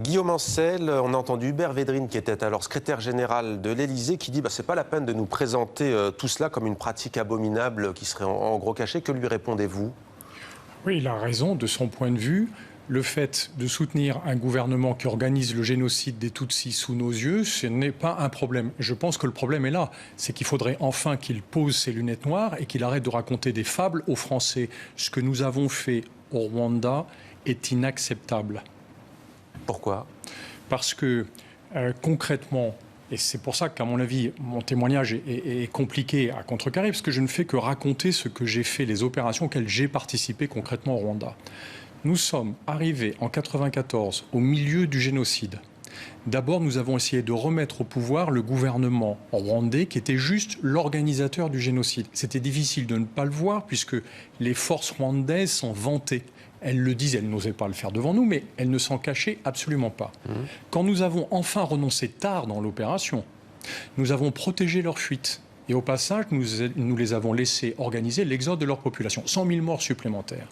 Guillaume Ancel, on a entendu Hubert Védrine, qui était alors secrétaire général de l'Élysée, qui dit c'est pas la peine de nous présenter tout cela comme une pratique abominable qui serait en gros cachet. Que lui répondez-vous? Oui, il a raison. De son point de vue, le fait de soutenir un gouvernement qui organise le génocide des Tutsis sous nos yeux, ce n'est pas un problème. Je pense que le problème est là. C'est qu'il faudrait enfin qu'il pose ses lunettes noires et qu'il arrête de raconter des fables aux Français. Ce que nous avons fait au Rwanda est inacceptable. Pourquoi? Parce que concrètement, et c'est pour ça qu'à mon avis, mon témoignage est compliqué à contrecarrer, parce que je ne fais que raconter ce que j'ai fait, les opérations auxquelles j'ai participé concrètement au Rwanda. Nous sommes arrivés en 1994 au milieu du génocide. D'abord, nous avons essayé de remettre au pouvoir le gouvernement rwandais qui était juste l'organisateur du génocide. C'était difficile de ne pas le voir puisque les forces rwandaises s'en vantaient. Elles le disaient, elles n'osaient pas le faire devant nous, mais elles ne s'en cachaient absolument pas. Quand nous avons enfin renoncé tard dans l'opération, nous avons protégé leur fuite. Et au passage, nous les avons laissés organiser l'exode de leur population. 100 000 morts supplémentaires.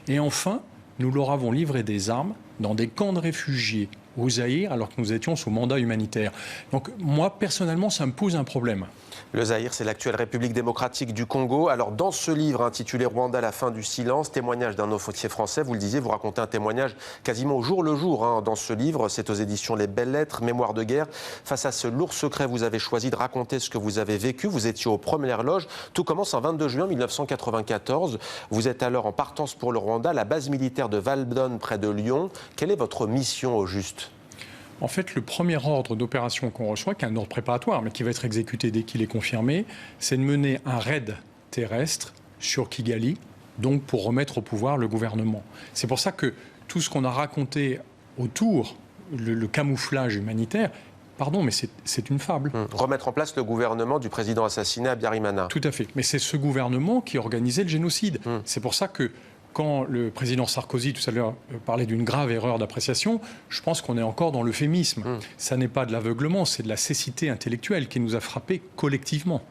Et enfin, nous leur avons livré des armes dans des camps de réfugiés au Zaïre, alors que nous étions sous mandat humanitaire. Donc moi, personnellement, ça me pose un problème. Le Zaïre, c'est l'actuelle République démocratique du Congo. Alors, dans ce livre intitulé Rwanda, la fin du silence, témoignage d'un officier français, vous le disiez, vous racontez un témoignage quasiment au jour le jour dans ce livre. C'est aux éditions Les Belles Lettres, Mémoire de guerre. Face à ce lourd secret, vous avez choisi de raconter ce que vous avez vécu. Vous étiez aux premières loges. Tout commence en 22 juin 1994. Vous êtes alors en partance pour le Rwanda, la base militaire de Valdonne, près de Lyon. Quelle est votre mission au juste ? En fait, le premier ordre d'opération qu'on reçoit, qui est un ordre préparatoire, mais qui va être exécuté dès qu'il est confirmé, c'est de mener un raid terrestre sur Kigali, donc pour remettre au pouvoir le gouvernement. C'est pour ça que tout ce qu'on a raconté autour, le camouflage humanitaire, pardon, mais c'est une fable. Remettre en place le gouvernement du président assassiné à Biarimana. Tout à fait. Mais c'est ce gouvernement qui organisait le génocide. C'est pour ça que quand le président Sarkozy, tout à l'heure, parlait d'une grave erreur d'appréciation, je pense qu'on est encore dans l'euphémisme. Ça n'est pas de l'aveuglement, c'est de la cécité intellectuelle qui nous a frappés collectivement.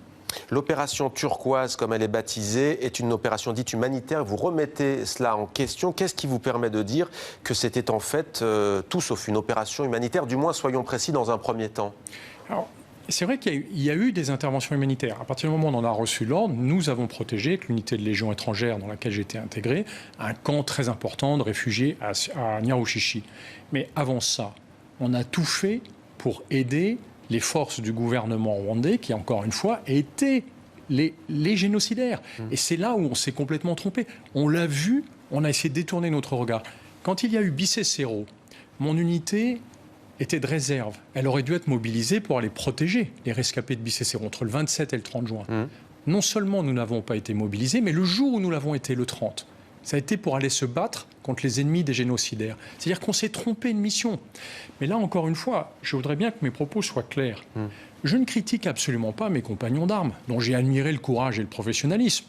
L'opération turquoise, comme elle est baptisée, est une opération dite humanitaire. Vous remettez cela en question. Qu'est-ce qui vous permet de dire que c'était en fait tout sauf une opération humanitaire? Du moins, soyons précis dans un premier temps. Alors, c'est vrai qu'il y a eu des interventions humanitaires. À partir du moment où on en a reçu l'ordre, nous avons protégé, avec l'unité de Légion étrangère dans laquelle j'étais intégré, un camp très important de réfugiés à Nyarushishi. Mais avant ça, on a tout fait pour aider les forces du gouvernement rwandais, qui, encore une fois, étaient les génocidaires. Et c'est là où on s'est complètement trompé. On l'a vu, on a essayé de détourner notre regard. Quand il y a eu Bisesero, mon unité était de réserve. Elle aurait dû être mobilisée pour aller protéger les rescapés de Bisesero entre le 27 et le 30 juin. Non seulement nous n'avons pas été mobilisés, mais le jour où nous l'avons été, le 30, ça a été pour aller se battre contre les ennemis des génocidaires. C'est-à-dire qu'on s'est trompé de mission. Mais là, encore une fois, je voudrais bien que mes propos soient clairs. Je ne critique absolument pas mes compagnons d'armes, dont j'ai admiré le courage et le professionnalisme,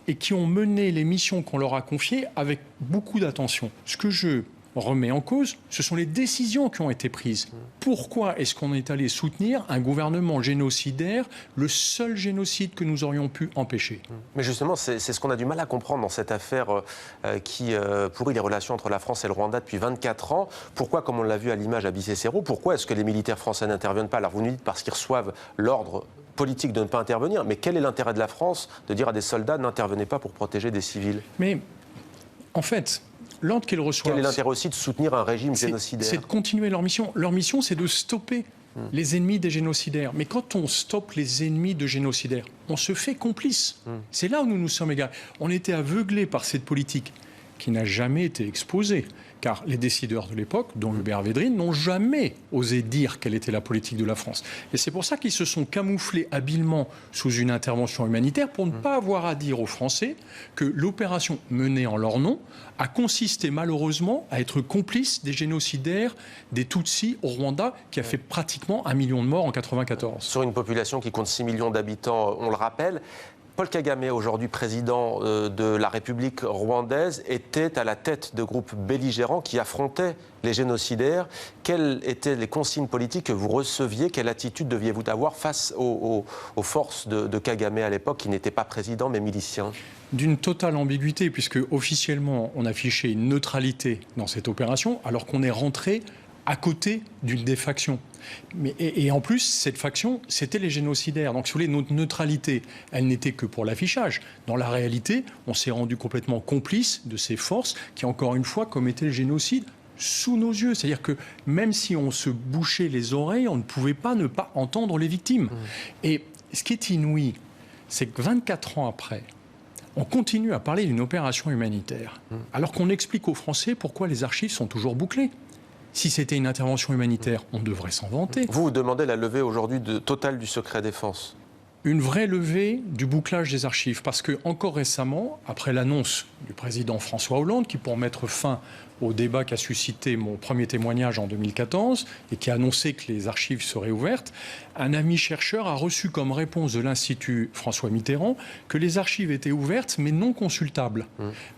et qui ont mené les missions qu'on leur a confiées avec beaucoup d'attention. Ce que je remet en cause, ce sont les décisions qui ont été prises. Pourquoi est-ce qu'on est allé soutenir un gouvernement génocidaire, le seul génocide que nous aurions pu empêcher? Mais justement, c'est ce qu'on a du mal à comprendre dans cette affaire qui pourrit les relations entre la France et le Rwanda depuis 24 ans. Pourquoi, comme on l'a vu à l'image à Bisesero, pourquoi est-ce que les militaires français n'interviennent pas? Alors vous nous dites parce qu'ils reçoivent l'ordre politique de ne pas intervenir, mais quel est l'intérêt de la France de dire à des soldats n'intervenez pas pour protéger des civils? Mais en fait, l'ordre qu'ils reçoivent... Quel est l'intérêt aussi de soutenir un régime génocidaire? C'est de continuer leur mission. Leur mission, c'est de stopper les ennemis des génocidaires. Mais quand on stoppe les ennemis de génocidaires, on se fait complice. C'est là où nous nous sommes égarés. On était aveuglés par cette politique qui n'a jamais été exposée. Car les décideurs de l'époque, dont Hubert Védrine, n'ont jamais osé dire quelle était la politique de la France. Et c'est pour ça qu'ils se sont camouflés habilement sous une intervention humanitaire pour ne pas avoir à dire aux Français que l'opération menée en leur nom a consisté malheureusement à être complice des génocidaires des Tutsis au Rwanda, qui a fait pratiquement 1 million de morts en 1994. Sur une population qui compte 6 millions d'habitants, on le rappelle. Paul Kagame, aujourd'hui président de la République rwandaise, était à la tête de groupes belligérants qui affrontaient les génocidaires. Quelles étaient les consignes politiques que vous receviez? Quelle attitude deviez-vous avoir face aux forces de Kagame à l'époque, qui n'étaient pas présidents mais miliciens? D'une totale ambiguïté, puisque officiellement on affichait une neutralité dans cette opération, alors qu'on est rentré à côté d'une des factions. Et en plus, cette faction, c'était les génocidaires. Donc, si vous voulez, notre neutralité, elle n'était que pour l'affichage. Dans la réalité, on s'est rendu complètement complice de ces forces qui, encore une fois, commettaient le génocide sous nos yeux. C'est-à-dire que même si on se bouchait les oreilles, on ne pouvait pas ne pas entendre les victimes. Et ce qui est inouï, c'est que 24 ans après, on continue à parler d'une opération humanitaire, alors qu'on explique aux Français pourquoi les archives sont toujours bouclées. Si c'était une intervention humanitaire, on devrait s'en vanter. Vous demandez la levée aujourd'hui totale du secret défense. Une vraie levée du bouclage des archives, parce que encore récemment, après l'annonce du président François Hollande, qui pour mettre fin au débat qu'a suscité mon premier témoignage en 2014 et qui a annoncé que les archives seraient ouvertes, un ami chercheur a reçu comme réponse de l'Institut François Mitterrand que les archives étaient ouvertes mais non consultables.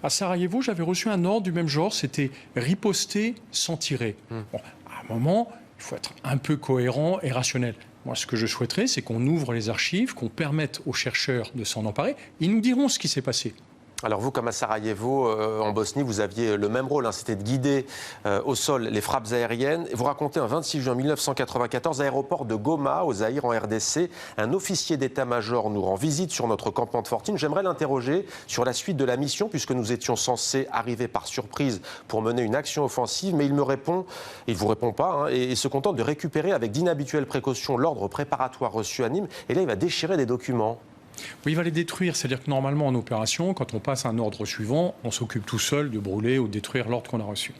À Sarajevo, j'avais reçu un ordre du même genre, c'était riposter sans tirer. Bon, à un moment, il faut être un peu cohérent et rationnel. Moi, ce que je souhaiterais, c'est qu'on ouvre les archives, qu'on permette aux chercheurs de s'en emparer. Ils nous diront ce qui s'est passé. Alors vous, comme à Sarajevo, en Bosnie, vous aviez le même rôle, c'était de guider au sol les frappes aériennes. Vous racontez un 26 juin 1994, aéroport de Goma, au Zaïre, en RDC, un officier d'état-major nous rend visite sur notre campement de Fortine. J'aimerais l'interroger sur la suite de la mission, puisque nous étions censés arriver par surprise pour mener une action offensive, mais il me répond, il ne vous répond pas, et se contente de récupérer avec d'inhabituelles précautions l'ordre préparatoire reçu à Nîmes, et là il va déchirer des documents. Oui, il va les détruire. C'est-à-dire que normalement, en opération, quand on passe à un ordre suivant, on s'occupe tout seul de brûler ou de détruire l'ordre qu'on a reçu.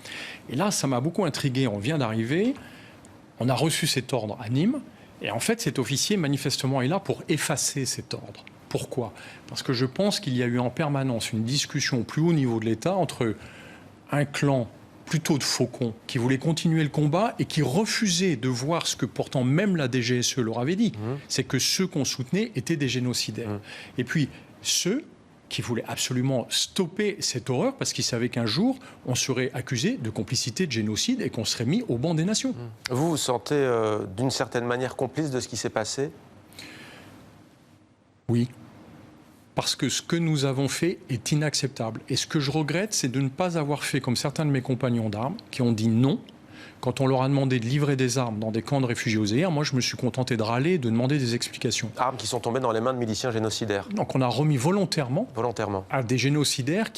Et là, ça m'a beaucoup intrigué. On vient d'arriver, on a reçu cet ordre à Nîmes, et en fait, cet officier, manifestement, est là pour effacer cet ordre. Pourquoi ? Parce que je pense qu'il y a eu en permanence une discussion au plus haut niveau de l'État entre un clan plutôt de faucons, qui voulaient continuer le combat et qui refusaient de voir ce que pourtant même la DGSE leur avait dit, c'est que ceux qu'on soutenait étaient des génocidaires. Et puis ceux qui voulaient absolument stopper cette horreur parce qu'ils savaient qu'un jour on serait accusé de complicité de génocide et qu'on serait mis au banc des nations. Vous vous sentez d'une certaine manière complice de ce qui s'est passé ? Oui. Parce que ce que nous avons fait est inacceptable. Et ce que je regrette, c'est de ne pas avoir fait comme certains de mes compagnons d'armes qui ont dit non. Quand on leur a demandé de livrer des armes dans des camps de réfugiés au Zaïre, moi je me suis contenté de râler et de demander des explications. Armes qui sont tombées dans les mains de miliciens génocidaires. Donc on a remis volontairement à des génocidaires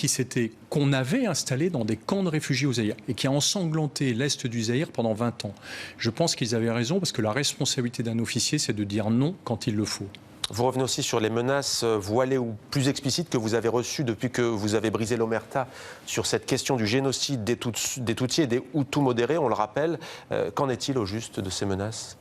qu'on avait installés dans des camps de réfugiés au Zaïre et qui a ensanglanté l'Est du Zaïre pendant 20 ans. Je pense qu'ils avaient raison parce que la responsabilité d'un officier, c'est de dire non quand il le faut. Vous revenez aussi sur les menaces voilées ou plus explicites que vous avez reçues depuis que vous avez brisé l'omerta sur cette question du génocide des Tutsis et des Hutus modérés, on le rappelle. Qu'en est-il au juste de ces menaces ?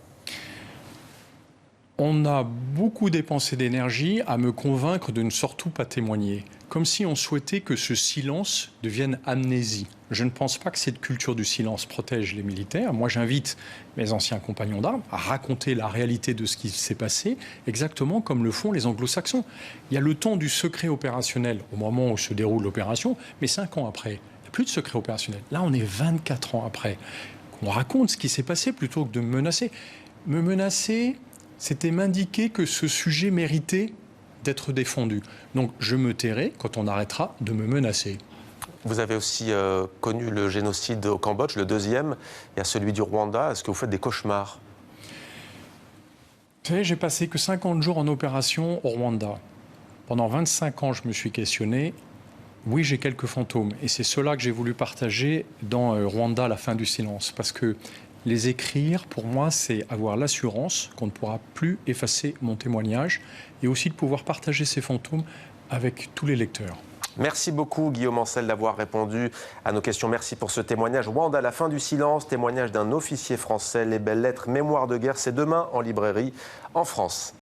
On a beaucoup dépensé d'énergie à me convaincre de ne surtout pas témoigner, comme si on souhaitait que ce silence devienne amnésie. Je ne pense pas que cette culture du silence protège les militaires. Moi, j'invite mes anciens compagnons d'armes à raconter la réalité de ce qui s'est passé, exactement comme le font les anglo-saxons. Il y a le temps du secret opérationnel au moment où se déroule l'opération, mais 5 ans après, il n'y a plus de secret opérationnel. Là, on est 24 ans après. On raconte ce qui s'est passé plutôt que de me menacer. Me menacer, c'était m'indiquer que ce sujet méritait d'être défendu. Donc je me tairai quand on arrêtera de me menacer. Vous avez aussi connu le génocide au Cambodge, le deuxième. Il y a celui du Rwanda. Est-ce que vous faites des cauchemars ? Vous savez, j'ai passé que 50 jours en opération au Rwanda. Pendant 25 ans, je me suis questionné. Oui, j'ai quelques fantômes. Et c'est cela que j'ai voulu partager dans Rwanda, la fin du silence. Parce que les écrire, pour moi, c'est avoir l'assurance qu'on ne pourra plus effacer mon témoignage et aussi de pouvoir partager ces fantômes avec tous les lecteurs. Merci beaucoup Guillaume Ancel d'avoir répondu à nos questions. Merci pour ce témoignage. Rwanda, la fin du silence, témoignage d'un officier français. Les belles lettres, mémoire de guerre, c'est demain en librairie en France.